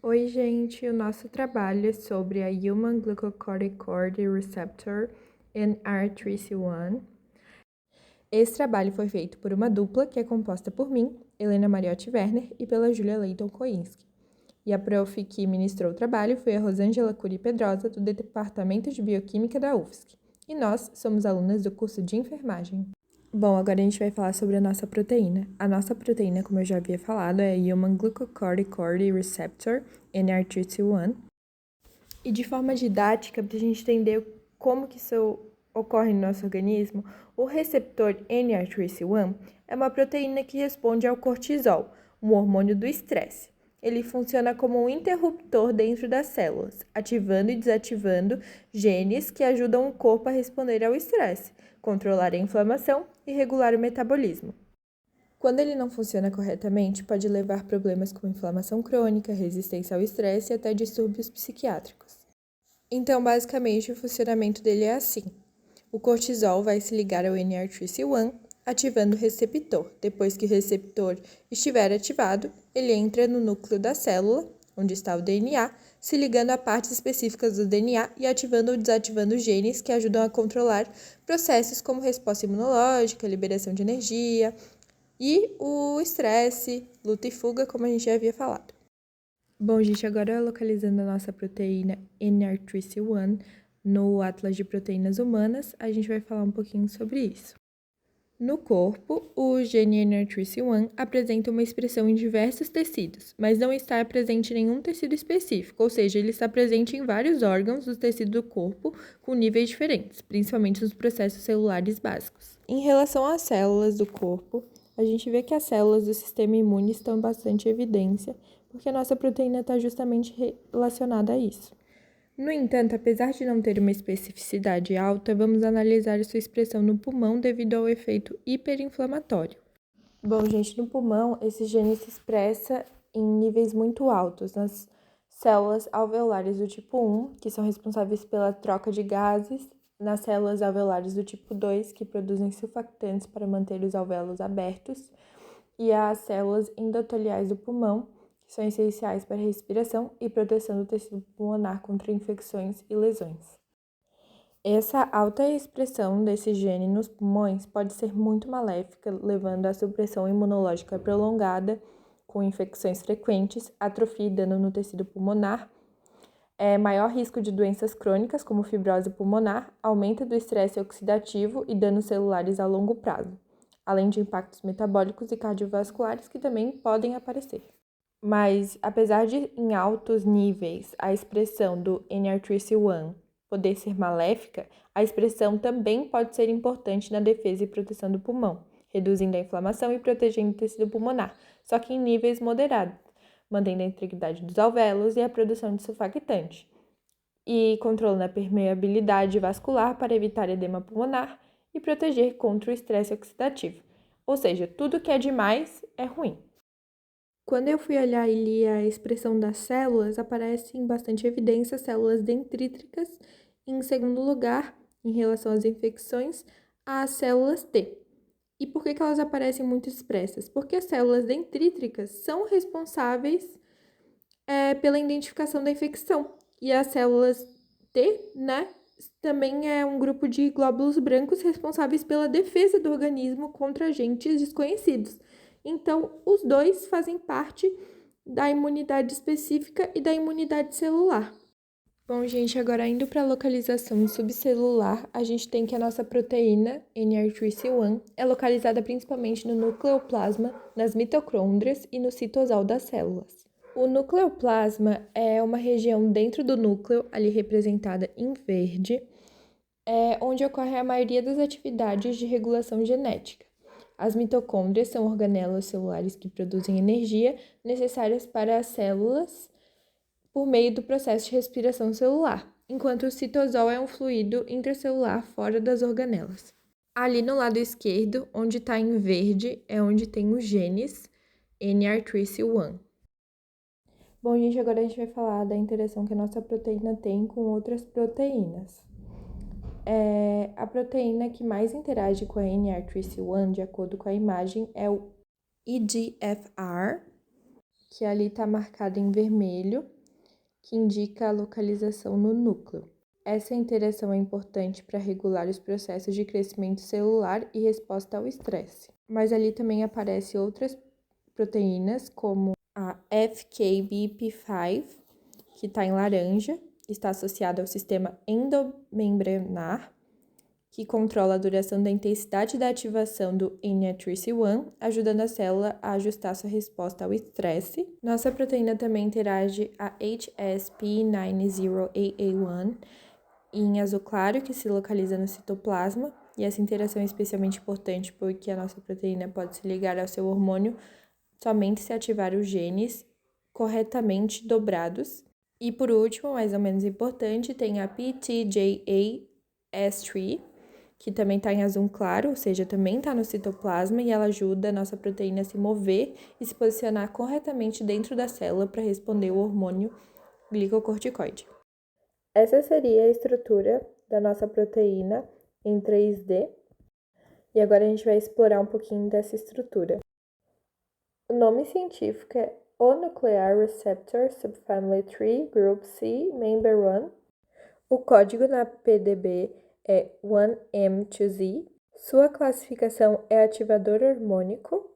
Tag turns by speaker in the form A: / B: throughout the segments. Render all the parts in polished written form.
A: Oi, gente! O nosso trabalho é sobre a Human Glucocorticoid Receptor NR3C1. Esse trabalho foi feito por uma dupla que é composta por mim, Helena Mariotti Werner, e pela Julia Leighton Koinski. E a prof que ministrou o trabalho foi a Rosângela Curi Pedrosa, do Departamento de Bioquímica da UFSC. E nós somos alunas do curso de enfermagem. Bom, agora a gente vai falar sobre a nossa proteína. A nossa proteína, como eu já havia falado, é Human Glucocorticoid Receptor, NR2C1. E de forma didática, para a gente entender como que isso ocorre no nosso organismo, o receptor NR2C1 é uma proteína que responde ao cortisol, um hormônio do estresse. Ele funciona como um interruptor dentro das células, ativando e desativando genes que ajudam o corpo a responder ao estresse, controlar a inflamação e regular o metabolismo. Quando ele não funciona corretamente, pode levar a problemas como inflamação crônica, resistência ao estresse e até distúrbios psiquiátricos. Então, basicamente, o funcionamento dele é assim. O cortisol vai se ligar ao NR3C1, ativando o receptor. Depois que o receptor estiver ativado, ele entra no núcleo da célula, onde está o DNA, se ligando a partes específicas do DNA e ativando ou desativando genes que ajudam a controlar processos como resposta imunológica, liberação de energia e o estresse, luta e fuga, como a gente já havia falado. Bom, gente, agora localizando a nossa proteína NR3C1 no Atlas de Proteínas Humanas, a gente vai falar um pouquinho sobre isso. No corpo, o gene NR3C1 apresenta uma expressão em diversos tecidos, mas não está presente em nenhum tecido específico, ou seja, ele está presente em vários órgãos dos tecidos do corpo com níveis diferentes, principalmente nos processos celulares básicos. Em relação às células do corpo, a gente vê que as células do sistema imune estão em bastante evidência, porque a nossa proteína está justamente relacionada a isso. No entanto, apesar de não ter uma especificidade alta, vamos analisar sua expressão no pulmão devido ao efeito hiperinflamatório. Bom, gente, no pulmão, esse gene se expressa em níveis muito altos nas células alveolares do tipo 1, que são responsáveis pela troca de gases, nas células alveolares do tipo 2, que produzem surfactantes para manter os alvéolos abertos, e as células endoteliais do pulmão, que são essenciais para a respiração e proteção do tecido pulmonar contra infecções e lesões. Essa alta expressão desse gene nos pulmões pode ser muito maléfica, levando à supressão imunológica prolongada, com infecções frequentes, atrofia e dano no tecido pulmonar, maior risco de doenças crônicas, como fibrose pulmonar, aumento do estresse oxidativo e danos celulares a longo prazo, além de impactos metabólicos e cardiovasculares que também podem aparecer. Mas, apesar de, em altos níveis, a expressão do NR3C1 poder ser maléfica, a expressão também pode ser importante na defesa e proteção do pulmão, reduzindo a inflamação e protegendo o tecido pulmonar, só que em níveis moderados, mantendo a integridade dos alvéolos e a produção de surfactante, e controlando a permeabilidade vascular para evitar edema pulmonar e proteger contra o estresse oxidativo. Ou seja, tudo que é demais é ruim. Quando eu fui olhar e li a expressão das células, aparece em bastante evidência células dendríticas, e em segundo lugar, em relação às infecções, as células T. E por que elas aparecem muito expressas? Porque as células dendríticas são responsáveis pela identificação da infecção. E as células T, também é um grupo de glóbulos brancos responsáveis pela defesa do organismo contra agentes desconhecidos. Então, os dois fazem parte da imunidade específica e da imunidade celular. Bom, gente, agora indo para a localização subcelular, a gente tem que a nossa proteína, NR3C1, é localizada principalmente no nucleoplasma, nas mitocôndrias e no citosol das células. O nucleoplasma é uma região dentro do núcleo, ali representada em verde, onde ocorre a maioria das atividades de regulação genética. As mitocôndrias são organelas celulares que produzem energia necessárias para as células por meio do processo de respiração celular, enquanto o citosol é um fluido intracelular fora das organelas. Ali no lado esquerdo, onde está em verde, é onde tem os genes NR3C1. Bom, gente, agora a gente vai falar da interação que a nossa proteína tem com outras proteínas. A proteína que mais interage com a NR3C1, de acordo com a imagem, é o EGFR, que ali está marcado em vermelho, que indica a localização no núcleo. Essa interação é importante para regular os processos de crescimento celular e resposta ao estresse. Mas ali também aparecem outras proteínas, como a FKBP5, que está em laranja, está associada ao sistema endomembranar, que controla a duração da intensidade da ativação do NR3C1, ajudando a célula a ajustar sua resposta ao estresse. Nossa proteína também interage a HSP90AA1, em azul claro, que se localiza no citoplasma, e essa interação é especialmente importante porque a nossa proteína pode se ligar ao seu hormônio somente se ativar os genes corretamente dobrados. E por último, mais ou menos importante, tem a PTJA-S3, que também está em azul claro, ou seja, também está no citoplasma e ela ajuda a nossa proteína a se mover e se posicionar corretamente dentro da célula para responder ao hormônio glicocorticoide. Essa seria a estrutura da nossa proteína em 3D. E agora a gente vai explorar um pouquinho dessa estrutura. O nome científico é O-Nuclear Receptor Subfamily 3 Group C Member 1. O código na PDB é 1M2Z. Sua classificação é ativador hormônico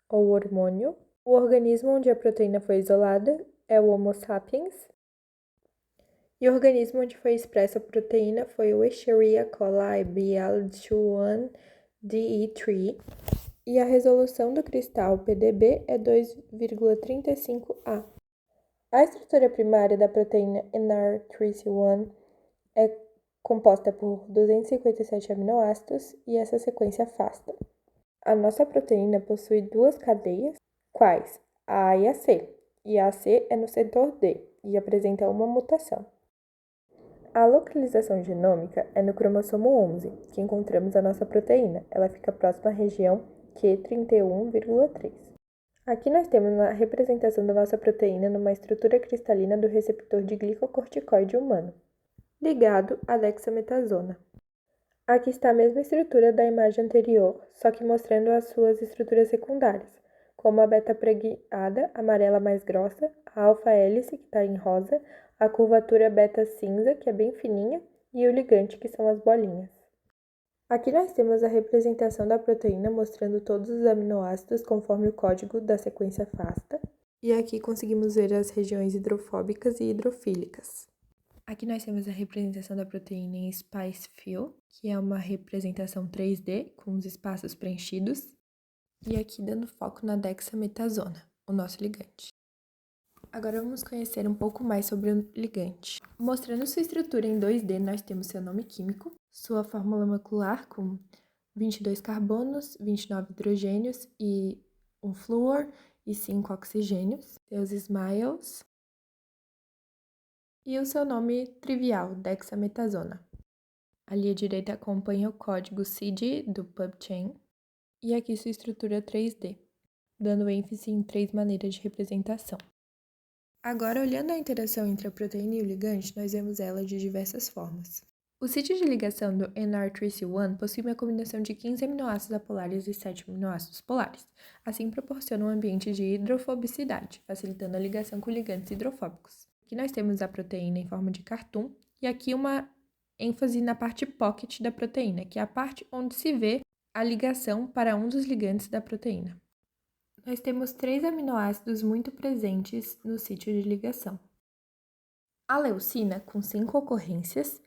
A: ou hormônio. O organismo onde a proteína foi isolada é o Homo sapiens. E o organismo onde foi expressa a proteína foi o Escherichia coli BL21DE3. E a resolução do cristal PDB é 2,35A. A estrutura primária da proteína NR3C1 é composta por 257 aminoácidos e essa sequência FASTA. A nossa proteína possui duas cadeias, quais a A e a C, e a C é no setor D e apresenta uma mutação. A localização genômica é no cromossomo 11, que encontramos a nossa proteína. Ela fica próxima à região Q31,3. Aqui nós temos a representação da nossa proteína numa estrutura cristalina do receptor de glicocorticoide humano, ligado à dexametasona. Aqui está a mesma estrutura da imagem anterior, só que mostrando as suas estruturas secundárias, como a beta-preguiada, amarela mais grossa, a alfa-hélice, que está em rosa, a curvatura beta cinza, que é bem fininha, e o ligante, que são as bolinhas. Aqui nós temos a representação da proteína mostrando todos os aminoácidos conforme o código da sequência FASTA. E aqui conseguimos ver as regiões hidrofóbicas e hidrofílicas. Aqui nós temos a representação da proteína em Spice Fill, que é uma representação 3D com os espaços preenchidos. E aqui dando foco na dexametasona, o nosso ligante. Agora vamos conhecer um pouco mais sobre o ligante. Mostrando sua estrutura em 2D, nós temos seu nome químico, sua fórmula molecular com 22 carbonos, 29 hidrogênios e um flúor e 5 oxigênios, seus smiles e o seu nome trivial, dexametasona. Ali à direita acompanha o código CID do PubChain e aqui sua estrutura 3D, dando ênfase em 3 maneiras de representação. Agora, olhando a interação entre a proteína e o ligante, nós vemos ela de diversas formas. O sítio de ligação do NR3C1 possui uma combinação de 15 aminoácidos apolares e 7 aminoácidos polares. Assim, proporciona um ambiente de hidrofobicidade, facilitando a ligação com ligantes hidrofóbicos. Aqui nós temos a proteína em forma de cartoon e aqui uma ênfase na parte pocket da proteína, que é a parte onde se vê a ligação para um dos ligantes da proteína. Nós temos 3 aminoácidos muito presentes no sítio de ligação. A leucina, com 5 ocorrências,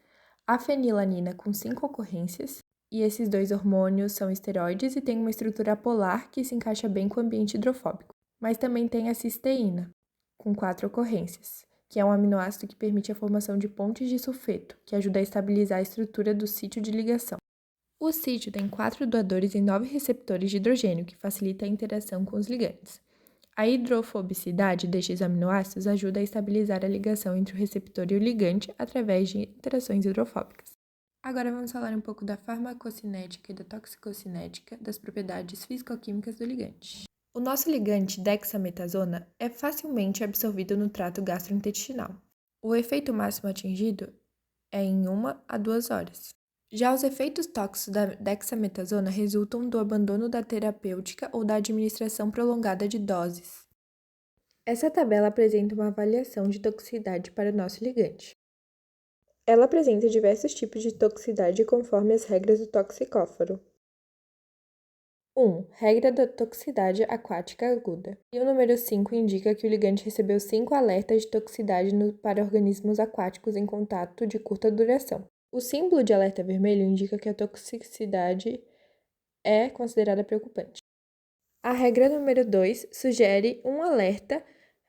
A: a fenilanina, com 5 ocorrências, e esses 2 hormônios são esteroides e têm uma estrutura apolar que se encaixa bem com o ambiente hidrofóbico. Mas também tem a cisteína, com 4 ocorrências, que é um aminoácido que permite a formação de pontes de sulfeto, que ajuda a estabilizar a estrutura do sítio de ligação. O sítio tem 4 doadores e 9 receptores de hidrogênio, que facilita a interação com os ligantes. A hidrofobicidade destes aminoácidos ajuda a estabilizar a ligação entre o receptor e o ligante através de interações hidrofóbicas. Agora vamos falar um pouco da farmacocinética e da toxicocinética das propriedades físico-químicas do ligante. O nosso ligante dexametasona é facilmente absorvido no trato gastrointestinal. O efeito máximo atingido é em 1 a 2 horas. Já os efeitos tóxicos da dexametasona resultam do abandono da terapêutica ou da administração prolongada de doses. Essa tabela apresenta uma avaliação de toxicidade para o nosso ligante. Ela apresenta diversos tipos de toxicidade conforme as regras do toxicóforo. 1. Regra da toxicidade aquática aguda. E o número 5 indica que o ligante recebeu 5 alertas de toxicidade para organismos aquáticos em contato de curta duração. O símbolo de alerta vermelho indica que a toxicidade é considerada preocupante. A regra número 2 sugere um alerta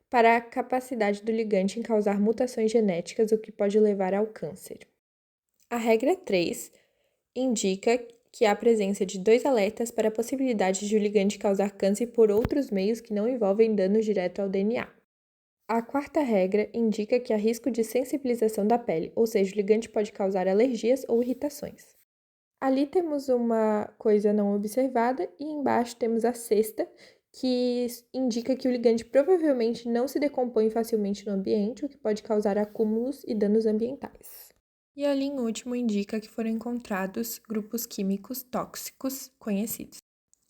A: para a capacidade do ligante em causar mutações genéticas, o que pode levar ao câncer. A regra 3 indica que há a presença de 2 alertas para a possibilidade de o ligante causar câncer por outros meios que não envolvem dano direto ao DNA. A quarta regra indica que há risco de sensibilização da pele, ou seja, o ligante pode causar alergias ou irritações. Ali temos uma coisa não observada e embaixo temos a sexta, que indica que o ligante provavelmente não se decompõe facilmente no ambiente, o que pode causar acúmulos e danos ambientais. E ali, em último, indica que foram encontrados grupos químicos tóxicos conhecidos.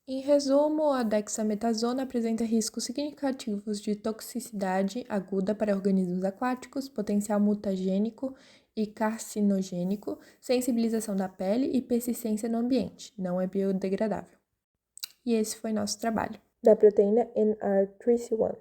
A: Em resumo, a dexametasona apresenta riscos significativos de toxicidade aguda para organismos aquáticos, potencial mutagênico e carcinogênico, sensibilização da pele e persistência no ambiente. Não é biodegradável. E esse foi nosso trabalho. Da proteína NR3C1.